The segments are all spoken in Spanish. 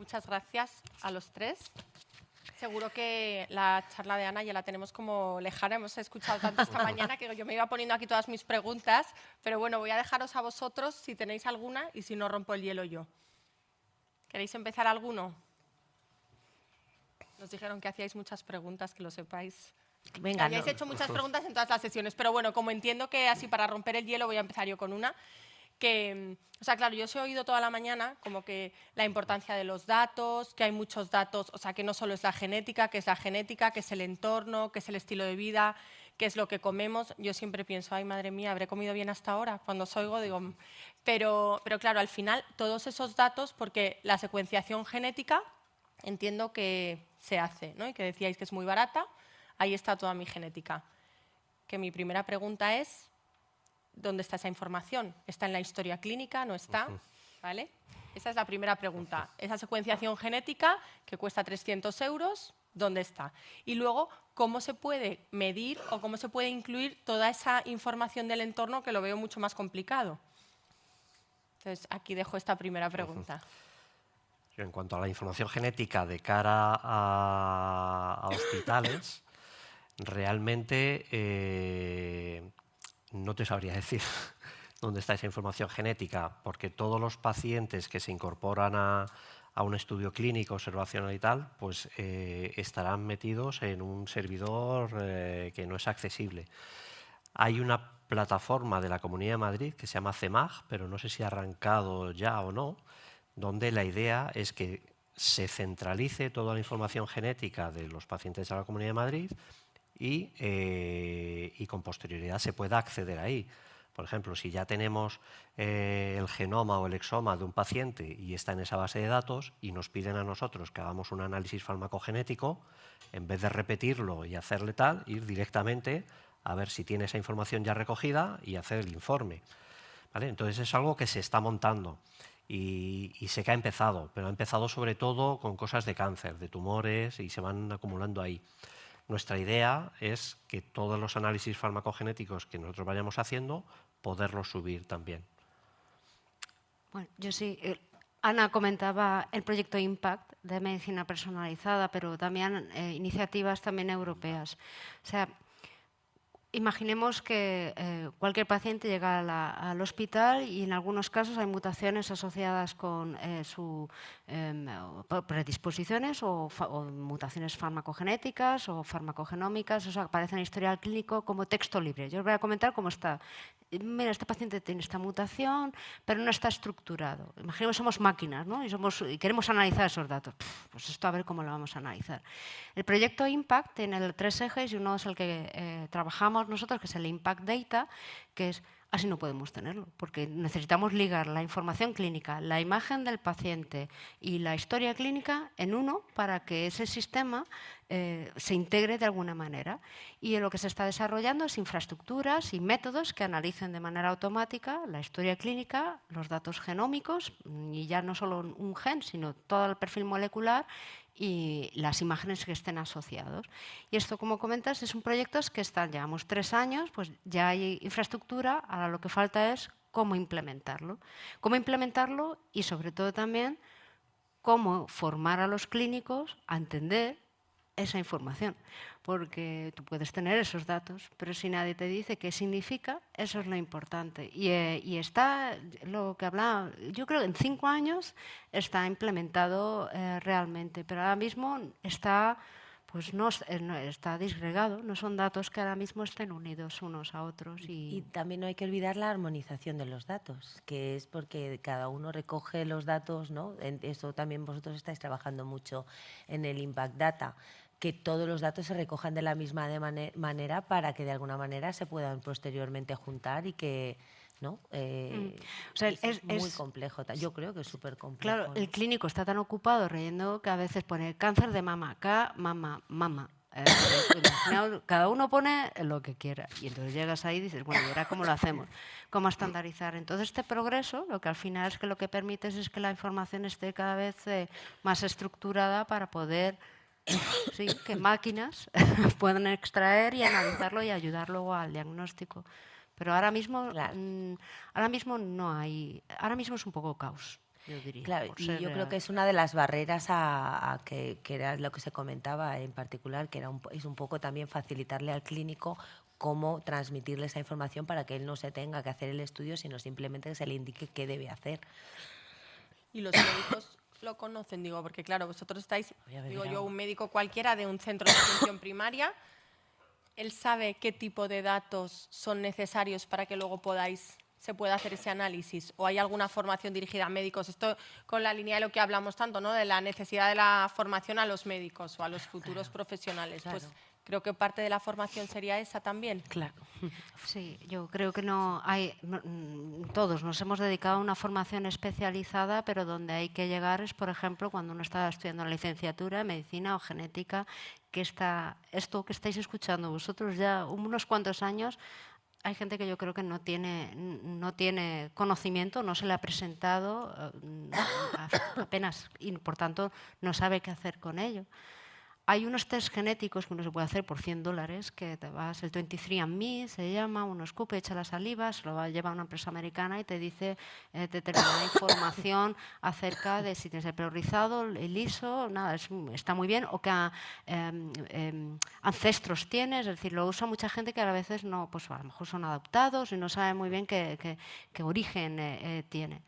muchas gracias a los tres. Seguro que la charla de Ana ya la tenemos como lejana. Hemos escuchado tanto esta mañana que yo me iba poniendo aquí todas mis preguntas. Pero bueno, voy a dejaros a vosotros si tenéis alguna y si no, rompo el hielo yo. ¿Queréis empezar alguno? Nos dijeron que hacíais muchas preguntas, que lo sepáis. Venga, que habíais hecho muchas preguntas en todas las sesiones. Pero bueno, como entiendo que así para romper el hielo voy a empezar yo con una. O sea, claro, yo os he oído toda la mañana como que la importancia de los datos, que hay muchos datos, o sea, que no solo es la genética, que es la genética, que es el entorno, que es el estilo de vida, que es lo que comemos. Yo siempre pienso, ay, madre mía, ¿habré comido bien hasta ahora? Cuando os oigo digo... Pero claro, al final, todos esos datos, porque la secuenciación genética entiendo que se hace, ¿no? Y que decíais que es muy barata, ahí está toda mi genética. Que mi primera pregunta es... ¿dónde está esa información? ¿Está en la historia clínica? ¿No está? ¿Vale? Esa es la primera pregunta. Esa secuenciación genética que cuesta 300 euros, ¿dónde está? Y luego, ¿cómo se puede medir o cómo se puede incluir toda esa información del entorno que lo veo mucho más complicado? Entonces, aquí dejo esta primera pregunta. En cuanto a la información genética de cara a hospitales, realmente no te sabría decir dónde está esa información genética, porque todos los pacientes que se incorporan a un estudio clínico, observacional y tal, pues estarán metidos en un servidor que no es accesible. Hay una plataforma de la Comunidad de Madrid que se llama CEMAG, pero no sé si ha arrancado ya o no, donde la idea es que se centralice toda la información genética de los pacientes de la Comunidad de Madrid y con posterioridad se pueda acceder ahí. Por ejemplo, si ya tenemos el genoma o el exoma de un paciente y está en esa base de datos y nos piden a nosotros que hagamos un análisis farmacogenético, en vez de repetirlo y hacerle tal, ir directamente a ver si tiene esa información ya recogida y hacer el informe. ¿Vale? Entonces es algo que se está montando y sé que ha empezado, pero ha empezado sobre todo con cosas de cáncer, de tumores y se van acumulando ahí. Nuestra idea es que todos los análisis farmacogenéticos que nosotros vayamos haciendo, poderlos subir también. Bueno, yo sí. Ana comentaba el proyecto IMPACT de medicina personalizada, pero también iniciativas también europeas. O sea, imaginemos que cualquier paciente llega al hospital y en algunos casos hay mutaciones asociadas con sus predisposiciones o mutaciones farmacogenéticas o farmacogenómicas, o sea, aparece en el historial clínico como texto libre. Yo os voy a comentar cómo está. Mira, este paciente tiene esta mutación, pero no está estructurado. Imaginemos que somos máquinas, ¿no? y queremos analizar esos datos. Pues esto a ver cómo lo vamos a analizar. El proyecto IMPACT tiene 3 ejes y uno es el que trabajamos nosotros, que es el Impact Data, que es así no podemos tenerlo, porque necesitamos ligar la información clínica, la imagen del paciente y la historia clínica en uno para que ese sistema se integre de alguna manera. Y lo que se está desarrollando es infraestructuras y métodos que analicen de manera automática la historia clínica, los datos genómicos, y ya no solo un gen, sino todo el perfil molecular y las imágenes que estén asociados. Y esto, como comentas, es un proyecto que llevamos 3 años, pues ya hay infraestructura, ahora lo que falta es cómo implementarlo. Cómo implementarlo y, sobre todo, también cómo formar a los clínicos a entender esa información, porque tú puedes tener esos datos, pero si nadie te dice qué significa, eso es lo importante. Y está lo que hablaba, yo creo que en 5 años está implementado realmente, pero ahora mismo está, pues no está disgregado, no son datos que ahora mismo estén unidos unos a otros. Y también no hay que olvidar la armonización de los datos, que es porque cada uno recoge los datos, ¿no? Eso también vosotros estáis trabajando mucho en el Impact Data, que todos los datos se recojan de la misma manera para que de alguna manera se puedan posteriormente juntar y que... ¿no? O sea, es muy complejo. Yo creo que es súper complejo. Claro, ¿no? El clínico está tan ocupado leyendo que a veces pone cáncer de mama, mama. Cada uno pone lo que quiera. Y entonces llegas ahí y dices, bueno, ¿y ahora cómo lo hacemos? ¿Cómo estandarizar? Entonces este progreso lo que al final es que lo que permite es que la información esté cada vez más estructurada para poder... Sí, que máquinas puedan extraer y analizarlo y ayudar luego al diagnóstico. Pero ahora mismo, claro. ahora mismo no hay, ahora mismo es un poco caos. yo diría. Claro, por y ser, yo creo que es una de las barreras a que era lo que se comentaba en particular, que era es un poco también facilitarle al clínico cómo transmitirle esa información para que él no se tenga que hacer el estudio, sino simplemente que se le indique qué debe hacer. Y los médicos lo conocen, digo, porque claro, vosotros estáis, Voy a beber digo yo, agua. un médico cualquiera de un centro de atención primaria, él sabe qué tipo de datos son necesarios para que luego se pueda hacer ese análisis, o hay alguna formación dirigida a médicos. Esto con la línea de lo que hablamos tanto, ¿no? De la necesidad de la formación a los médicos o a los futuros profesionales. claro. Pues creo que parte de la formación sería esa también. Claro. Sí, yo creo que no hay, todos nos hemos dedicado a una formación especializada, pero donde hay que llegar es, por ejemplo, cuando uno está estudiando la licenciatura en medicina o genética, que esto que estáis escuchando vosotros ya unos cuantos años, hay gente que yo creo que no tiene conocimiento, no se le ha presentado apenas y por tanto no sabe qué hacer con ello. Hay unos test genéticos que uno se puede hacer por $100, que te vas, el 23andMe se llama, uno escupe, echa la saliva, se lo va a llevar a una empresa americana y te dice determinada información acerca de si tienes el pelo rizado, el liso, nada, está muy bien, o qué ancestros tienes, es decir, lo usa mucha gente que a veces no, pues a lo mejor son adoptados y no sabe muy bien qué origen tiene.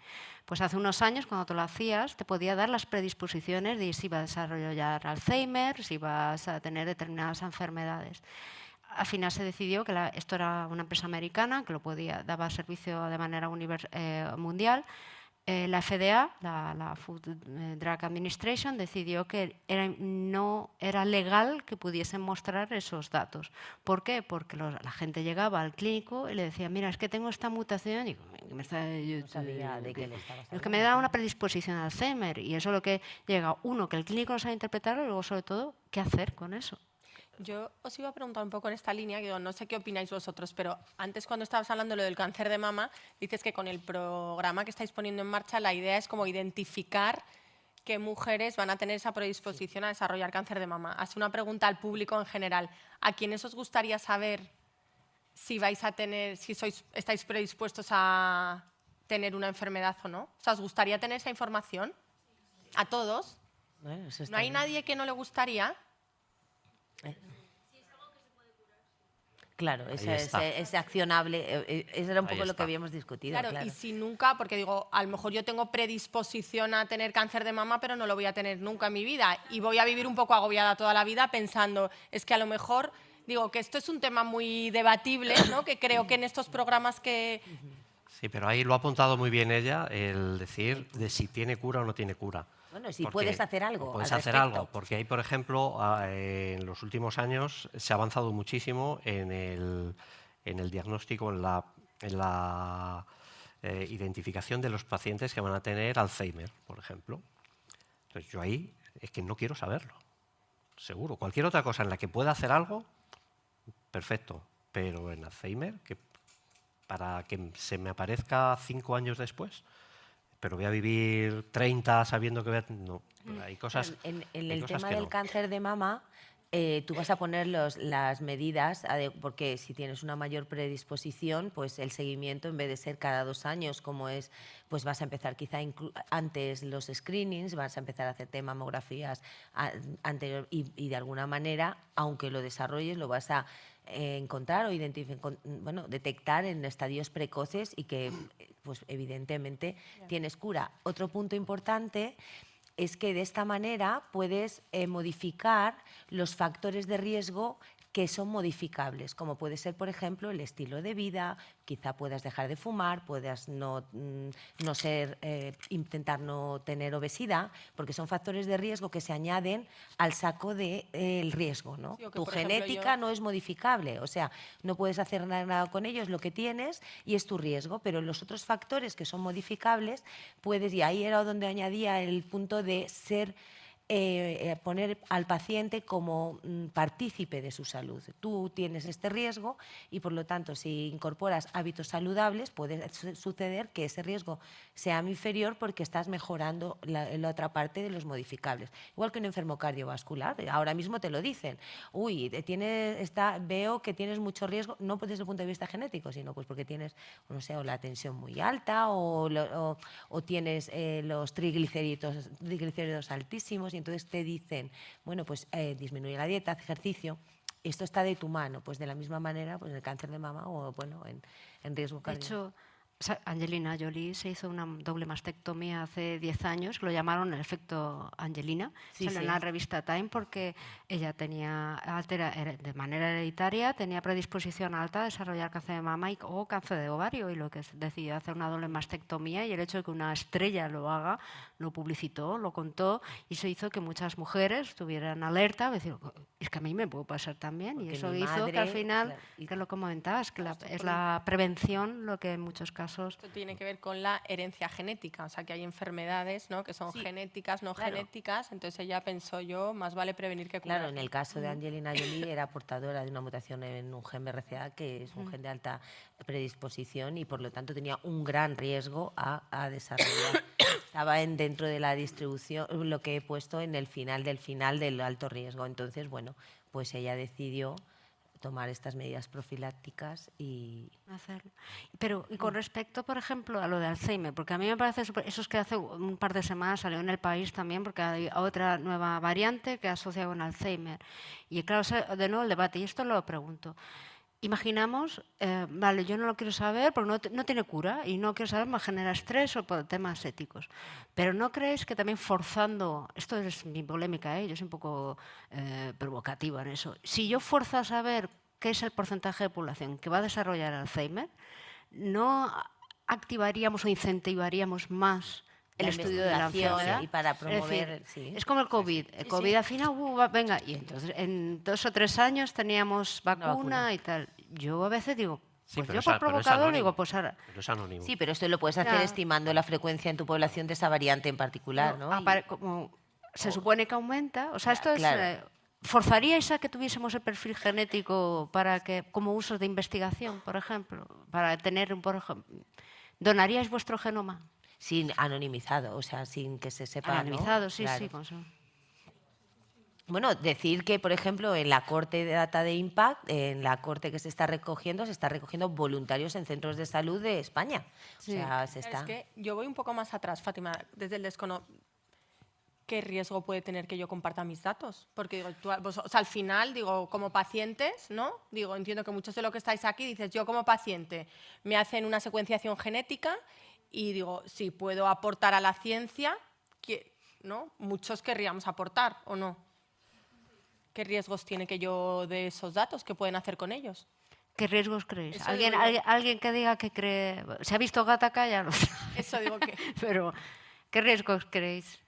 Pues hace unos años, cuando te lo hacías, te podía dar las predisposiciones de si vas a desarrollar Alzheimer, si vas a tener determinadas enfermedades. Al final se decidió que esto era una empresa americana que daba servicio de manera mundial. La FDA, la Food Drug Administration, decidió que no era legal que pudiesen mostrar esos datos. ¿Por qué? Porque la gente llegaba al clínico y le decía, mira, es que tengo esta mutación y No sabía de qué le estabas es que hablando, me da claro. una predisposición al Alzheimer. Y eso es lo que llega, uno, que el clínico no sabe interpretarlo y luego, sobre todo, qué hacer con eso. Yo os iba a preguntar un poco en esta línea, que no sé qué opináis vosotros, pero antes cuando estabas hablando de lo del cáncer de mama, dices que con el programa que estáis poniendo en marcha la idea es como identificar qué mujeres van a tener esa predisposición a desarrollar cáncer de mama. Haz una pregunta al público en general. ¿A quiénes os gustaría saber si estáis predispuestos a tener una enfermedad o no? O sea, ¿os gustaría tener esa información? ¿A todos? Bueno, eso está ¿No hay bien. nadie que no le gustaría? Claro, Ahí está. es accionable. Eso era un Ahí poco lo que está. habíamos discutido. Claro, Claro, y si nunca, porque digo, a lo mejor yo tengo predisposición a tener cáncer de mama, pero no lo voy a tener nunca en mi vida. Y voy a vivir un poco agobiada toda la vida pensando, es que a lo mejor, digo, que esto es un tema muy debatible, ¿no? Que creo que en estos programas que... Sí, pero ahí lo ha apuntado muy bien ella, el decir de si tiene cura o no tiene cura. Bueno, si Porque puedes hacer algo puedes al hacer respecto. algo, porque hay, por ejemplo, en los últimos años se ha avanzado muchísimo en el diagnóstico, en la identificación de los pacientes que van a tener Alzheimer, por ejemplo. Entonces yo ahí es que no quiero saberlo, seguro. Cualquier otra cosa en la que pueda hacer algo, perfecto. Pero en Alzheimer, para que se me aparezca 5 años después, pero voy a vivir 30 sabiendo que voy a... No, hay cosas, En hay el cosas tema que del no. cáncer de mama, tú vas a poner las medidas, porque si tienes una mayor predisposición, pues el seguimiento, en vez de ser cada 2 años, como es, pues vas a empezar quizá antes los screenings, vas a empezar a hacerte mamografías anterior y de alguna manera, aunque lo desarrolles, lo vas a encontrar o detectar en estadios precoces y que, pues evidentemente, tienes cura. Otro punto importante es que de esta manera puedes modificar los factores de riesgo que son modificables, como puede ser, por ejemplo, el estilo de vida, quizá puedas dejar de fumar, puedas intentar no tener obesidad, porque son factores de riesgo que se añaden al saco del riesgo, ¿no? Sí, o que, Tu por ejemplo, genética no es modificable, o sea, no puedes hacer nada con ello, es lo que tienes y es tu riesgo, pero los otros factores que son modificables puedes, y ahí era donde añadía el punto de ser poner al paciente como partícipe de su salud. Tú tienes este riesgo y, por lo tanto, si incorporas hábitos saludables, puede suceder que ese riesgo sea inferior porque estás mejorando la otra parte de los modificables. Igual que un enfermo cardiovascular, ahora mismo te lo dicen. Uy, veo que tienes mucho riesgo, no desde el punto de vista genético, sino pues porque tienes, no sé, o la tensión muy alta o tienes los triglicéridos altísimos, y entonces te dicen, bueno, pues disminuye la dieta, haz ejercicio. Esto está de tu mano, pues de la misma manera, pues el cáncer de mama o bueno, en riesgo De cardíaco. hecho, Angelina Jolie se hizo una doble mastectomía hace 10 años, que lo llamaron el efecto Angelina. Sí, Salió en sí. la revista Time porque ella tenía de manera hereditaria, tenía predisposición alta a desarrollar cáncer de mama o cáncer de ovario, y lo que decidió hacer una doble mastectomía, y el hecho de que una estrella lo haga, lo publicitó, lo contó, y eso hizo que muchas mujeres estuvieran alerta, decir, es que a mí me puede pasar también, Porque y eso mi hizo que al madre, final, claro, y- que lo comentabas, que es la prevención lo que en muchos casos... Esto tiene que ver con la herencia genética, o sea que hay enfermedades, ¿no?, que son Sí, genéticas, no claro. genéticas, entonces ella pensó yo, más vale prevenir que curar. Claro, en el caso de Angelina Jolie era portadora de una mutación en un gen BRCA, que es un gen de alta predisposición, y por lo tanto tenía un gran riesgo a desarrollar. Estaba dentro de la distribución, lo que he puesto en el final del alto riesgo. Entonces, bueno, pues ella decidió tomar estas medidas profilácticas y... hacerlo. Pero, y con respecto, por ejemplo, a lo de Alzheimer, porque a mí me parece eso es que hace un par de semanas salió en El País también, porque hay otra nueva variante que asocia con Alzheimer. Y claro, de nuevo el debate, y esto lo pregunto. Imaginamos, vale, yo no lo quiero saber porque no tiene cura y no quiero saber, me genera estrés o por temas éticos. Pero ¿no creéis que también forzando, esto es mi polémica, yo soy un poco provocativa en eso, si yo fuerzo a saber qué es el porcentaje de población que va a desarrollar Alzheimer, ¿no activaríamos o incentivaríamos más el La estudio de la investigación enfermedad? y para Es promover, decir, sí. es como el COVID. El COVID al final, venga, y entonces en 2 o 3 años teníamos vacuna, vacuna. y tal. Yo a veces digo, Sí, pues pero yo por pero es provocador digo, anónimo. pues ahora... Pero es anónimo. Sí, pero esto lo puedes hacer Ya. estimando la frecuencia en tu población de esa variante en particular, ¿no? Como se supone que aumenta, o sea, esto es... claro. ¿Forzaríais a que tuviésemos el perfil genético para que, como usos de investigación, por ejemplo, para tener, por ejemplo, ¿donaríais vuestro genoma? Sin anonimizado, o sea, sin que se sepa, ¿no? Anonimizado, sí, Claro. sí. Con eso. Bueno, decir que, por ejemplo, en la corte de data de Impact, en la corte que se está recogiendo voluntarios en centros de salud de España. Sí. O sea, Es que yo voy un poco más atrás, Fátima, desde el ¿qué riesgo puede tener que yo comparta mis datos? Porque digo, o sea, al final, digo, como pacientes, ¿no? Digo, entiendo que muchos de los que estáis aquí dices, yo como paciente me hacen una secuenciación genética y digo, si puedo aportar a la ciencia, ¿no? Muchos querríamos aportar, ¿o no? ¿Qué riesgos tiene que yo de esos datos? ¿Qué pueden hacer con ellos? ¿Qué riesgos creéis? Eso ¿Alguien, digo yo. alguien que diga que cree... Se ha visto Gattaca, ya lo sabe. Eso digo que... Pero, ¿qué riesgos creéis?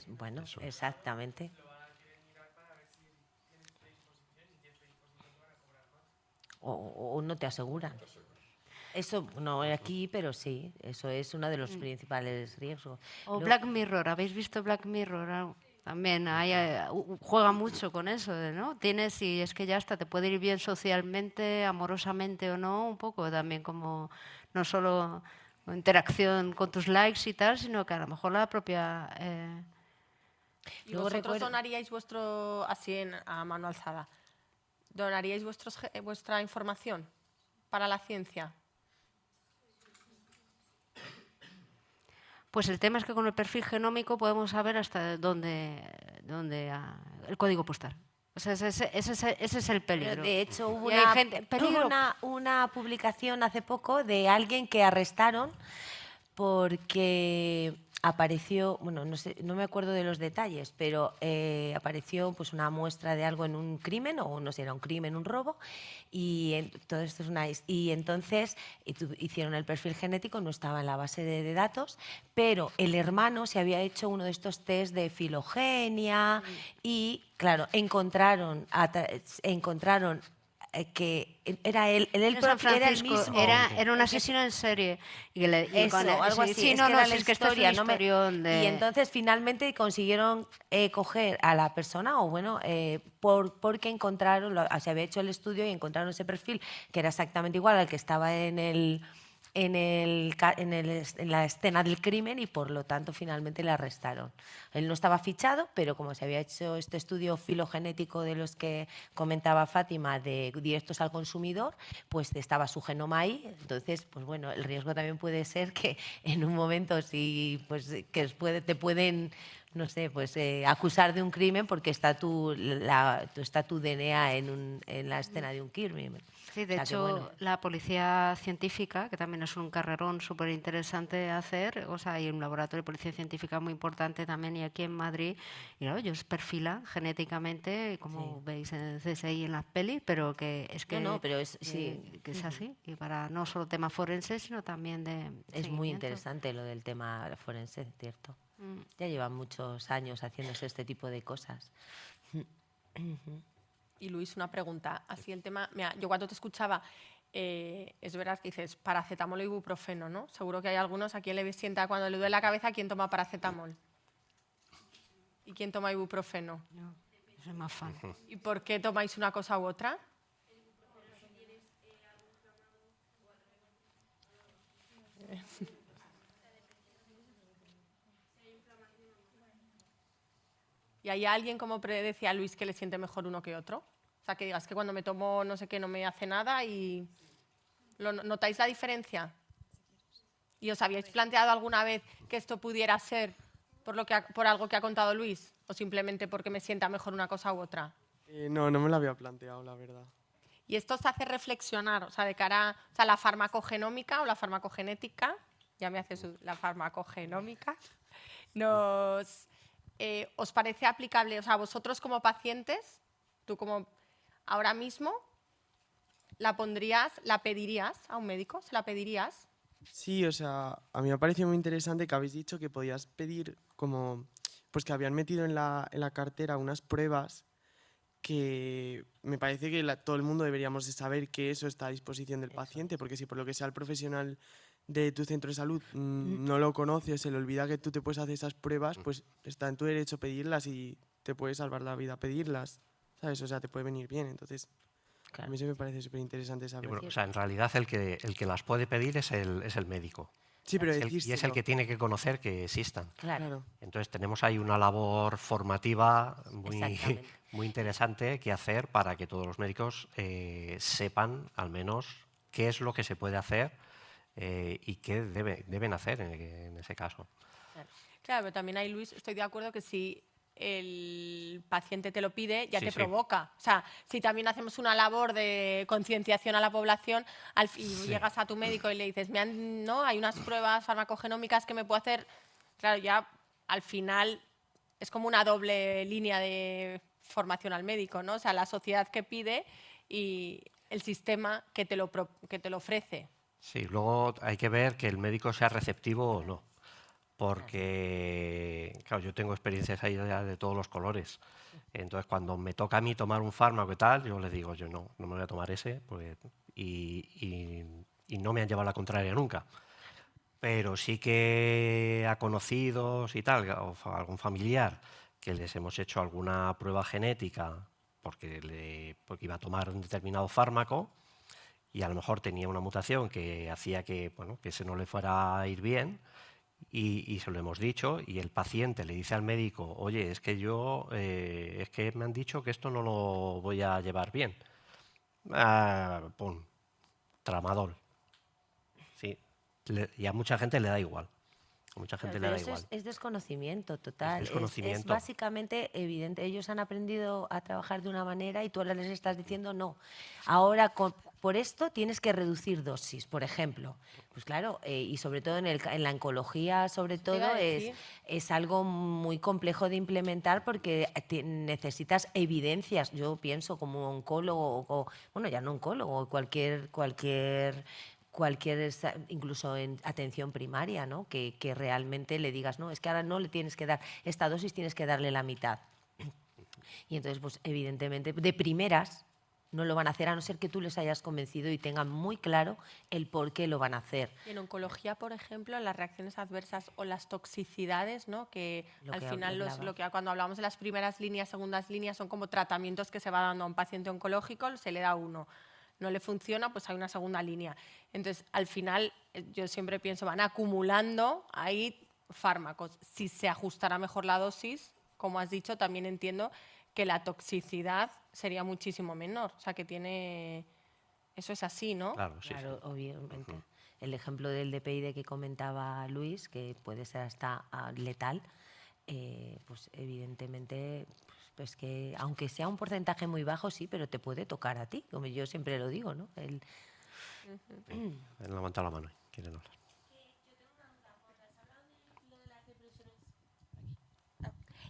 Bueno, exactamente. O no te aseguran. Eso no aquí, pero sí, eso es uno de los principales riesgos. O Black Mirror, ¿habéis visto Black Mirror? También juega mucho con eso, ¿no? Tienes, y es que ya hasta te puede ir bien socialmente, amorosamente o no, un poco también como no solo interacción con tus likes y tal, sino que a lo mejor la propia... ¿Y vosotros donaríais a mano alzada, donaríais vuestra información para la ciencia? Pues el tema es que con el perfil genómico podemos saber hasta dónde el código postal. O sea, ese es el peligro. De hecho, hubo una publicación hace poco de alguien que arrestaron porque apareció, bueno, no sé, no me acuerdo de los detalles, pero apareció pues una muestra de algo en un crimen, o no sé, era un crimen, un robo, y todo esto es y entonces hicieron el perfil genético, no estaba en la base de datos, pero el hermano se había hecho uno de estos test de filogenia y, claro, encontraron que era él En San era el Francisco mismo. era un asesino en serie. Y Eso, algo así. Sí, es no, que no, era sí, la es que esto es un historia, no me- historión de... Y entonces finalmente consiguieron coger a la persona, o bueno, porque encontraron, se había hecho el estudio y encontraron ese perfil que era exactamente igual al que estaba en la escena del crimen, y por lo tanto finalmente le arrestaron. Él no estaba fichado, pero como se había hecho este estudio filogenético de los que comentaba Fátima, de directos al consumidor, pues estaba su genoma ahí. Entonces, pues bueno, el riesgo también puede ser que en un momento te pueden, no sé, pues acusar de un crimen porque está está tu DNA en la escena de un crimen. Sí, de O sea que, hecho, bueno. la policía científica, que también es un carrerón súper interesante hacer, o sea, hay un laboratorio de policía científica muy importante también y aquí en Madrid, y claro, ellos perfilan genéticamente, como veis en el CSI en las pelis, pero que es que, No, pero sí. que es así, y para no solo tema forense, sino también de Es muy seguimiento. interesante lo del tema forense, ¿cierto? Mm. Ya llevan muchos años haciéndose este tipo de cosas. Y Luis, una pregunta. Así el tema, mira, yo cuando te escuchaba, es verdad que dices paracetamol o ibuprofeno, ¿no? Seguro que hay algunos a quien le sienta cuando le duele la cabeza, ¿quién toma paracetamol? ¿Y quién toma ibuprofeno? No, soy más fan. ¿Y por qué tomáis una cosa u otra? ¿Y hay alguien, como decía Luis, que le siente mejor uno que otro? O sea, que digas que cuando me tomo no sé qué no me hace nada y... ¿Notáis la diferencia? ¿Y os habíais planteado alguna vez que esto pudiera ser por algo que ha contado Luis? ¿O simplemente porque me sienta mejor una cosa u otra? No, no me lo había planteado, la verdad. Y esto os hace reflexionar, o sea, de cara a la farmacogenómica o la farmacogenética, ya me hace la farmacogenómica, ¿os parece aplicable? O sea, vosotros como pacientes, tú como ahora mismo, ¿la pedirías a un médico? ¿Se la pedirías? Sí, o sea, a mí me ha parecido muy interesante que habéis dicho que podías pedir como, pues que habían metido en la cartera unas pruebas que me parece que todo el mundo deberíamos de saber que eso está a disposición del paciente, porque si por lo que sea el profesional de tu centro de salud no lo conoce o se le olvida que tú te puedes hacer esas pruebas, pues está en tu derecho pedirlas y te puede salvar la vida pedirlas, ¿sabes? O sea, te puede venir bien, entonces a mí eso me parece súper interesante Y saber. bueno, o sea, en realidad el que las puede pedir es el médico. Sí, pero Y es el decírselo. que tiene que conocer que existan. Claro. Entonces tenemos ahí una labor formativa Exactamente. muy interesante que hacer para que todos los médicos sepan al menos qué es lo que se puede hacer y qué deben hacer en ese caso. Claro, pero también ahí, Luis, estoy de acuerdo que si el paciente te lo pide, ya Sí, te sí. provoca. O sea, si también hacemos una labor de concienciación a la población y llegas a tu médico y le dices, ¿no? Hay unas pruebas farmacogenómicas que me puedo hacer, claro, ya al final es como una doble línea de formación al médico, ¿no? O sea, la sociedad que pide y el sistema que te lo ofrece. Sí, luego hay que ver que el médico sea receptivo o no, porque, claro, yo tengo experiencias ahí ya de todos los colores. Entonces, cuando me toca a mí tomar un fármaco y tal, yo les digo, yo no me voy a tomar ese, pues, y no me han llevado la contraria nunca. Pero sí que a conocidos y tal, o algún familiar, que les hemos hecho alguna prueba genética porque iba a tomar un determinado fármaco y a lo mejor tenía una mutación que hacía que, bueno, que se no le fuera a ir bien y se lo hemos dicho y el paciente le dice al médico, oye, es que es que me han dicho que esto no lo voy a llevar bien. Pum, tramadol. Sí, y a mucha gente le da igual. A mucha gente le Pero da eso igual. es desconocimiento total. Es desconocimiento. Es básicamente evidente. Ellos han aprendido a trabajar de una manera y tú ahora les estás diciendo no. Ahora, por esto tienes que reducir dosis, por ejemplo. Pues claro, y sobre todo en la oncología, sobre Te iba todo, a decir. es algo muy complejo de implementar porque necesitas evidencias. Yo pienso como oncólogo, bueno, ya no oncólogo, incluso en atención primaria, ¿no? Que realmente le digas, no, es que ahora no le tienes que dar esta dosis, tienes que darle la mitad. Y entonces, pues evidentemente, de primeras, no lo van a hacer a no ser que tú les hayas convencido y tengan muy claro el por qué lo van a hacer. Y en oncología, por ejemplo, las reacciones adversas o las toxicidades, ¿no? Que Lo al que final hablaba. cuando hablamos de las primeras líneas, segundas líneas, son como tratamientos que se va dando a un paciente oncológico, se le da uno, no le funciona, pues hay una segunda línea. Entonces, al final, yo siempre pienso, van acumulando ahí fármacos. Si se ajustara mejor la dosis, como has dicho, también entiendo que la toxicidad sería muchísimo menor. O sea, que tiene... Eso es así, ¿no? Claro, sí, Claro, sí. obviamente. El ejemplo del DPI que comentaba Luis, que puede ser hasta letal, pues evidentemente, pues que aunque sea un porcentaje muy bajo, sí, pero te puede tocar a ti, como yo siempre lo digo, ¿no? Él levanta la mano. Quieren hablar.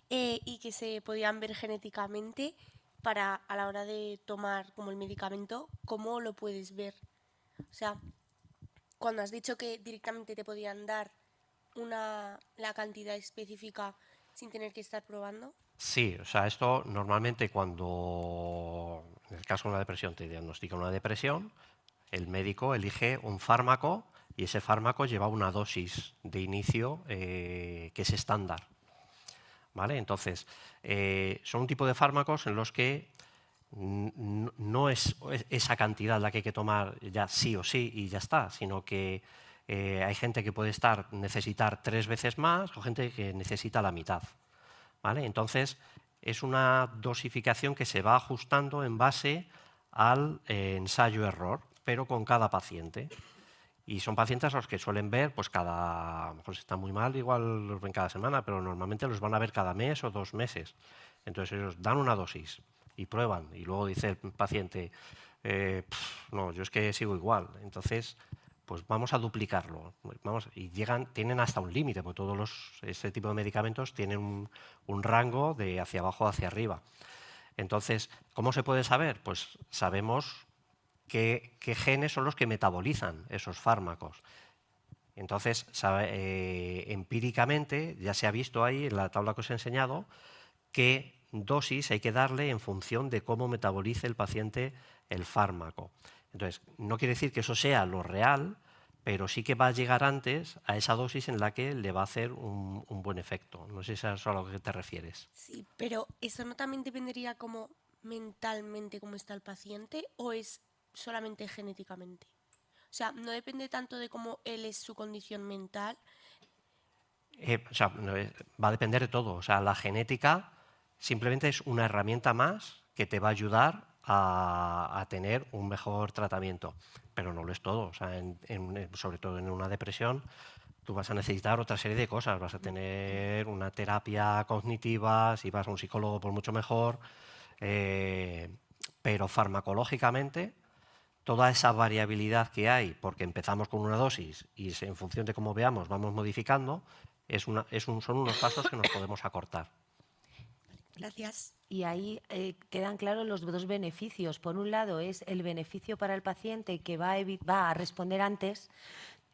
Y que se podían ver genéticamente para a la hora de tomar como el medicamento, ¿cómo lo puedes ver? O sea, cuando has dicho que directamente te podían dar la cantidad específica sin tener que estar probando. Sí, o sea, esto normalmente cuando, en el caso de una depresión, te diagnostica una depresión, el médico elige un fármaco y ese fármaco lleva una dosis de inicio que es estándar. ¿Vale? Entonces, son un tipo de fármacos en los que no es esa cantidad la que hay que tomar ya sí o sí y ya está, sino que hay gente que puede necesitar 3 veces más o gente que necesita la mitad. ¿Vale? Entonces, es una dosificación que se va ajustando en base al ensayo-error, pero con cada paciente. Y son pacientes a los que suelen ver, pues a lo mejor si están muy mal, igual los ven cada semana, pero normalmente los van a ver cada mes o 2 meses. Entonces ellos dan una dosis y prueban, y luego dice el paciente, no, yo es que sigo igual. Entonces, pues vamos a duplicarlo. Y tienen hasta un límite, porque este tipo de medicamentos tienen un rango de hacia abajo hacia arriba. Entonces, ¿cómo se puede saber? Pues sabemos qué genes son los que metabolizan esos fármacos. Entonces, empíricamente, ya se ha visto ahí en la tabla que os he enseñado, qué dosis hay que darle en función de cómo metabolice el paciente el fármaco. Entonces, no quiere decir que eso sea lo real, pero sí que va a llegar antes a esa dosis en la que le va a hacer un buen efecto. No sé si es a lo que te refieres. Sí, pero ¿eso no también dependería como mentalmente cómo está el paciente o es solamente genéticamente? O sea, no depende tanto de cómo él es su condición mental. Va a depender de todo. O sea, la genética simplemente es una herramienta más que te va a ayudar a tener un mejor tratamiento, pero no lo es todo. O sea, sobre todo en una depresión, tú vas a necesitar otra serie de cosas. Vas a tener una terapia cognitiva, si vas a un psicólogo, por mucho mejor, pero farmacológicamente toda esa variabilidad que hay, porque empezamos con una dosis y en función de cómo veamos vamos modificando, son unos pasos que nos podemos acortar. Gracias. Y ahí quedan claros los dos beneficios. Por un lado es el beneficio para el paciente que va a responder antes,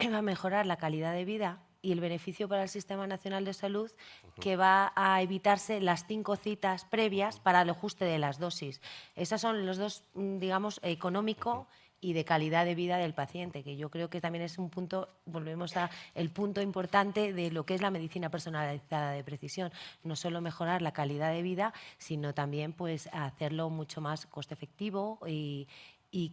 va a mejorar la calidad de vida, y el beneficio para el Sistema Nacional de Salud, que va a evitarse las 5 citas previas para el ajuste de las dosis. Esos son los dos, digamos, económico y de calidad de vida del paciente, que yo creo que también es un punto, volvemos a el punto importante de lo que es la medicina personalizada de precisión. No solo mejorar la calidad de vida, sino también pues hacerlo mucho más coste efectivo y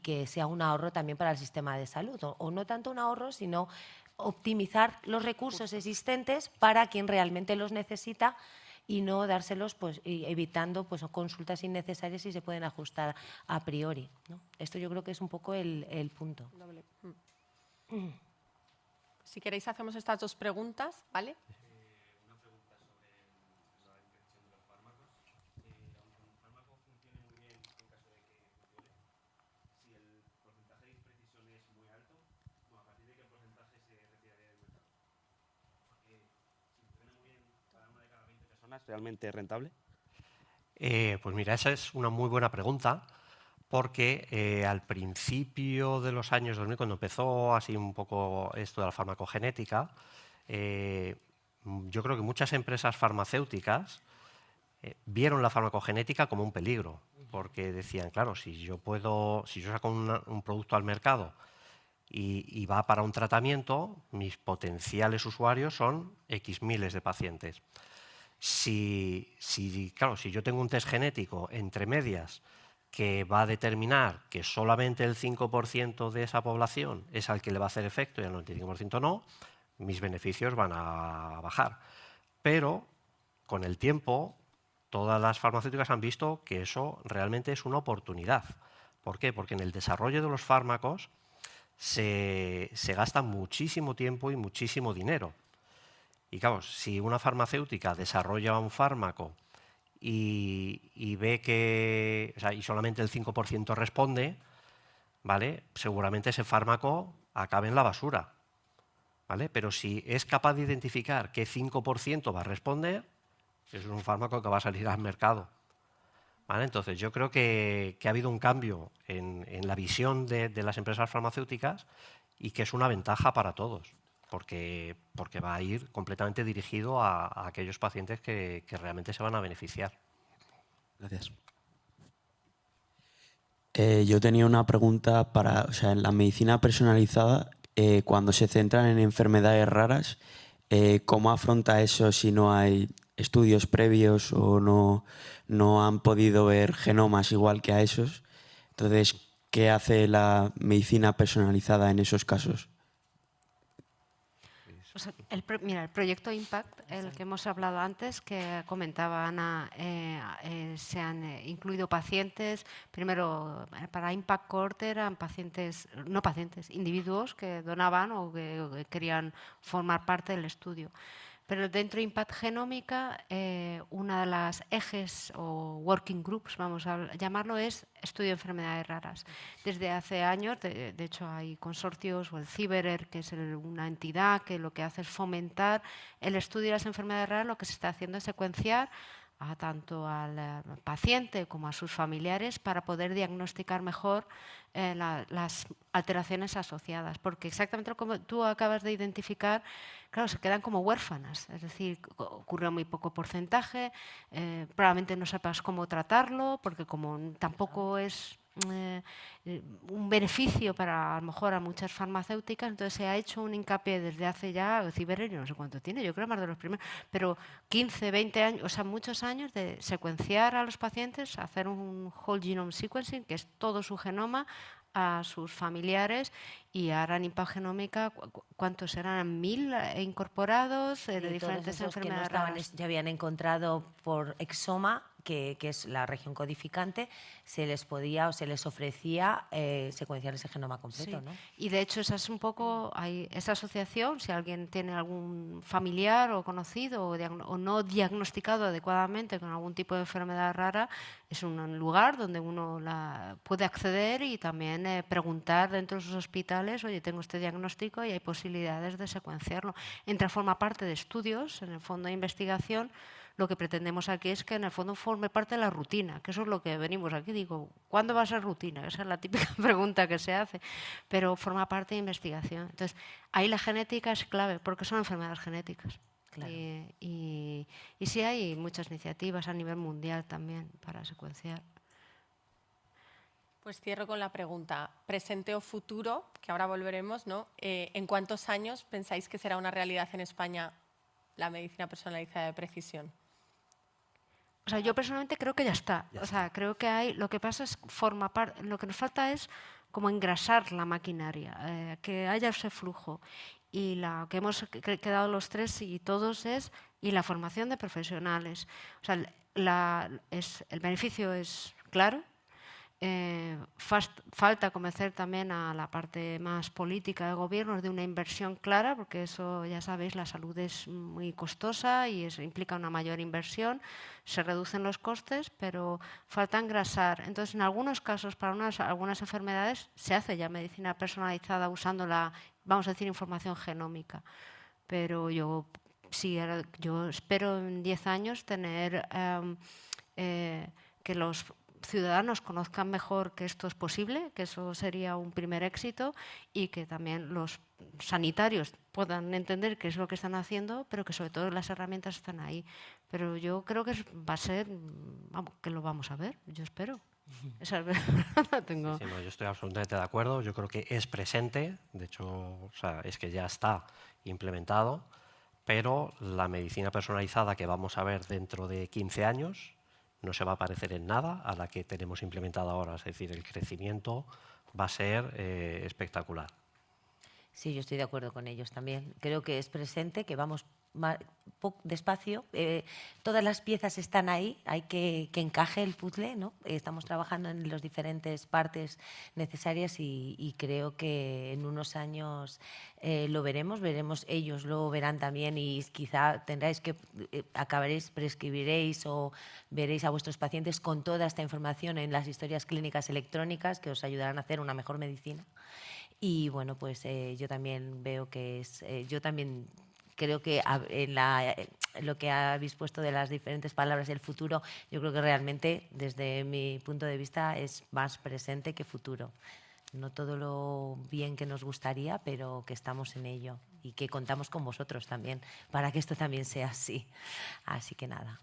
que sea un ahorro también para el sistema de salud. O no tanto un ahorro, sino optimizar los recursos existentes para quien realmente los necesita y no dárselos pues, evitando pues, consultas innecesarias si se pueden ajustar a priori, ¿no? Esto yo creo que es un poco el punto. Doble. Si queréis hacemos estas 2 preguntas, ¿vale? Una pregunta sobre la interacción de los fármacos. Aunque un fármaco funcione muy bien en caso de que funcione, si el porcentaje de imprecisión es muy alto, ¿a partir de qué porcentaje se retiraría del mercado? Porque si funciona muy bien para una de cada 20 personas, ¿realmente es rentable? Pues mira, esa es una muy buena pregunta, porque al principio de los años 2000, cuando empezó así un poco esto de la farmacogenética, yo creo que muchas empresas farmacéuticas vieron la farmacogenética como un peligro. porque decían, claro, si yo saco un producto al mercado y va para un tratamiento, mis potenciales usuarios son X miles de pacientes. Claro, si yo tengo un test genético entre medias que va a determinar que solamente el 5% de esa población es al que le va a hacer efecto y el 95% no, mis beneficios van a bajar. Pero con el tiempo, todas las farmacéuticas han visto que eso realmente es una oportunidad. ¿Por qué? Porque en el desarrollo de los fármacos se gasta muchísimo tiempo y muchísimo dinero. Y claro, si una farmacéutica desarrolla un fármaco y ve que y solamente el 5% responde, ¿vale? Seguramente ese fármaco acabe en la basura, ¿vale? Pero si es capaz de identificar qué 5% va a responder, es un fármaco que va a salir al mercado, ¿vale? Entonces yo creo que ha habido un cambio en la visión de las empresas farmacéuticas y que es una ventaja para todos, porque va a ir completamente dirigido a aquellos pacientes que realmente se van a beneficiar. Gracias. Yo tenía una pregunta en la medicina personalizada, cuando se centran en enfermedades raras, ¿cómo afronta eso si no hay estudios previos o no han podido ver genomas igual que a esos? Entonces, ¿qué hace la medicina personalizada en esos casos? O sea, mira, el proyecto IMPACT, el que hemos hablado antes, que comentaba Ana, se han incluido pacientes. Primero, para IMPACT Cohort eran individuos que donaban o que querían formar parte del estudio. Pero dentro de Impact Genómica, una de las ejes o working groups, vamos a llamarlo, es estudio de enfermedades raras. Desde hace años, de hecho, hay consorcios, o el CIBERER, que es una entidad que lo que hace es fomentar el estudio de las enfermedades raras. Lo que se está haciendo es secuenciar tanto al paciente como a sus familiares para poder diagnosticar mejor las alteraciones asociadas, porque exactamente como tú acabas de identificar, claro, se quedan como huérfanas, es decir, ocurre muy poco porcentaje, probablemente no sepas cómo tratarlo, porque como tampoco es un beneficio para a lo mejor a muchas farmacéuticas, entonces se ha hecho un hincapié desde hace ya, CIBERER, no sé cuánto tiene, yo creo más de los primeros, pero 15, 20 años, o sea, muchos años de secuenciar a los pacientes, hacer un whole genome sequencing, que es todo su genoma, a sus familiares, y ahora en Impact Genómica, ¿cuántos eran? 1000 incorporados de diferentes todos esos enfermedades que no raras. ya habían encontrado por exoma, que es la región codificante, se les podía o se les ofrecía secuenciar ese genoma completo, Sí. ¿no? Y de hecho esa es un poco, esa asociación, si alguien tiene algún familiar o conocido o no diagnosticado adecuadamente con algún tipo de enfermedad rara, es un lugar donde uno puede acceder y también preguntar dentro de sus hospitales, oye, tengo este diagnóstico y hay posibilidades de secuenciarlo. Forma parte de estudios, en el fondo de investigación. Lo que pretendemos aquí es que en el fondo forme parte de la rutina, que eso es lo que venimos aquí. Digo, ¿cuándo va a ser rutina? Esa es la típica pregunta que se hace, pero forma parte de investigación. Entonces, ahí la genética es clave, porque son enfermedades genéticas. Claro. Y sí hay muchas iniciativas a nivel mundial también para secuenciar. Pues cierro con la pregunta, presente o futuro, que ahora volveremos, ¿no? ¿En cuántos años pensáis que será una realidad en España la medicina personalizada de precisión? O sea, yo personalmente creo que ya está. O sea, creo que hay. Lo que pasa es forma parte. Lo que nos falta es como engrasar la maquinaria, que haya ese flujo. Y la que hemos quedado los tres y todos es la formación de profesionales. O sea, el beneficio es claro. Falta convencer también a la parte más política de gobiernos de una inversión clara, porque eso, ya sabéis, la salud es muy costosa y eso implica una mayor inversión, se reducen los costes, pero falta engrasar. Entonces, en algunos casos, para algunas enfermedades, se hace ya medicina personalizada usando vamos a decir, información genómica. Pero yo espero en 10 años tener que los ciudadanos conozcan mejor que esto es posible, que eso sería un primer éxito, y que también los sanitarios puedan entender qué es lo que están haciendo, pero que sobre todo las herramientas están ahí. Pero yo creo que va a ser, que lo vamos a ver, yo espero. Esa no tengo. Sí, no, yo estoy absolutamente de acuerdo. Yo creo que es presente, de hecho, o sea, es que ya está implementado, pero la medicina personalizada que vamos a ver dentro de 15 años no se va a parecer en nada a la que tenemos implementada ahora. Es decir, el crecimiento va a ser espectacular. Sí, yo estoy de acuerdo con ellos también. Creo que es presente, que vamos despacio. Todas las piezas están ahí, hay que encaje el puzzle, ¿no? Estamos trabajando en las diferentes partes necesarias y creo que en unos años lo veremos, ellos lo verán también y quizá tendráis que, prescribiréis o veréis a vuestros pacientes con toda esta información en las historias clínicas electrónicas que os ayudarán a hacer una mejor medicina. Y bueno, pues yo también veo que es, yo también creo que en lo que habéis puesto de las diferentes palabras del futuro, yo creo que realmente desde mi punto de vista es más presente que futuro. No todo lo bien que nos gustaría, pero que estamos en ello y que contamos con vosotros también para que esto también sea así. Así que nada.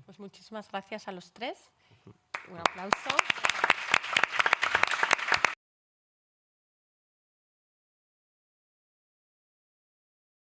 Pues muchísimas gracias a los tres. Un aplauso.